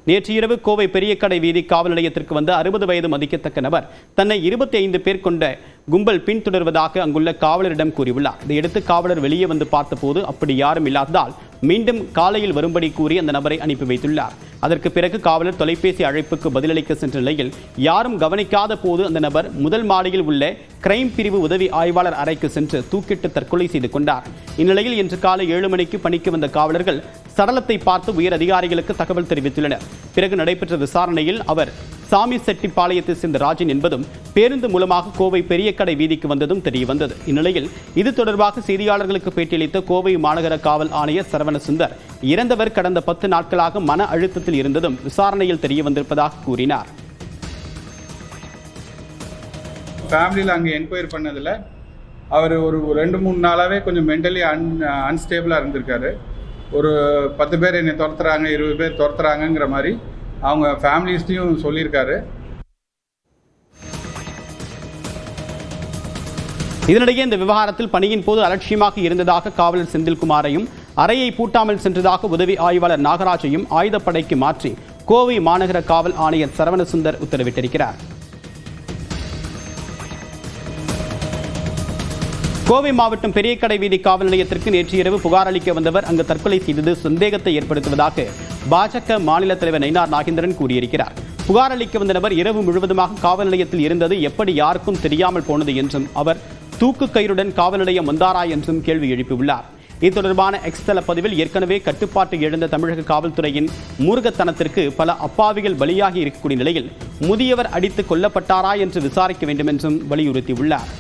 நேற்று இரவு கோவை பெரியக்கடை வீதி காவல் நிலையத்திற்கு வந்த 60 வயது மதிக்கத்தக்க நபர் தன்னை 25 பேர் கொண்ட கும்பல் பின்தொடர்வதாக அங்குள்ள காவலரிடம் கூறியுள்ளார். இதையடுத்து காவலர் வெளியே வந்து பார்த்தபோது அப்படி யாரும் இல்லாததால் மீண்டும் காலையில் வரும்படி கூறி அந்த நபரை அனுப்பி வைத்துள்ளார். அதற்கு பிறகு காவலர் தொலைபேசி அழைப்புக்கு பதிலளிக்க சென்ற நிலையில் யாரும் கவனிக்காத போது அந்த நபர் முதல் மாடியில் உள்ள கிரைம் பிரிவு உதவி ஆய்வாளர் அறைக்கு சென்று தூக்கிட்டு தற்கொலை செய்து கொண்டார். இந்நிலையில் இன்று காலை 7 மணிக்கு பணிக்கு வந்த காவலர்கள் சடலத்தை பார்த்து உயர் அதிகாரிகளுக்கு தகவல் தெரிவித்துள்ளனர். பிறகு நடைபெற்ற விசாரணையில் அவர் சாமி செட்டிப்பாளையத்தை சேர்ந்த ராஜன் என்பதும் பேருந்து மூலமாக கோவை பெரியக்கடை வீதிக்கு வந்ததும் தெரியவந்தது. இந்நிலையில் இது தொடர்பாக செய்தியாளர்களுக்கு பேட்டியளித்த கோவை மாநகர காவல் ஆணையர் சரவணசுந்தர் இறந்தவர் கடந்த 10 நாட்களாக மன அழுத்தத்தில் இருந்ததும் விசாரணையில் தெரிய வந்திருப்பதாக கூறினார். ஃபேமிலியில் அங்கே என்கொயரி பண்ணதில் அவர் ஒரு 2-3 நாளாகவே கொஞ்சம் மென்டலி அன்ஸ்டேபிளாக இருந்திருக்காரு. ஒரு 10 பேர் என்னை துரத்துறாங்க, 20 பேர் துரத்துறாங்கங்கிற மாதிரி அவங்க ஃபேமிலிஸ்டையும் சொல்லியிருக்காரு. இதனிடையே இந்த விவகாரத்தில் பணியின் போது அலட்சியமாக இருந்ததாக காவலர் செந்தில்குமாரையும் அறையை பூட்டாமல் சென்றதாக உதவி ஆய்வாளர் நாகராஜையும் ஆயுதப்படைக்கு மாற்றி கோவை மாநகர காவல் ஆணையர் சரவணசுந்தர் உத்தரவிட்டிருக்கிறார். கோவை மாவட்டம் பெரியக்கடை வீதி காவல் நிலையத்திற்கு நேற்று இரவு புகார் அளிக்க வந்தவர் அங்கு தற்கொலை செய்தது சந்தேகத்தை ஏற்படுத்துவதாக பாஜக மாநில தலைவர் நயினார் நாகேந்திரன் கூறியிருக்கிறார். புகார் அளிக்க வந்த நபர் இரவு முழுவதுமாக காவல் நிலையத்தில் இருந்தது எப்படி யாருக்கும் தெரியாமல் போனது என்றும் அவர் தூக்கு கயிறுடன் காவல் நிலையம் வந்தாரா என்றும் கேள்வி எழுப்பியுள்ளார். இது தொடர்பான எக்ஸ் தள பதிவில் ஏற்கனவே கட்டுப்பாட்டு இழந்த தமிழக காவல்துறையின் மூர்க்கத்தனத்திற்கு பல அப்பாவிகள் பலியாகி இருக்கக்கூடிய நிலையில் முதியவர் அடித்து கொல்லப்பட்டாரா என்று விசாரிக்க வேண்டும் என்றும் வலியுறுத்தியுள்ளார்.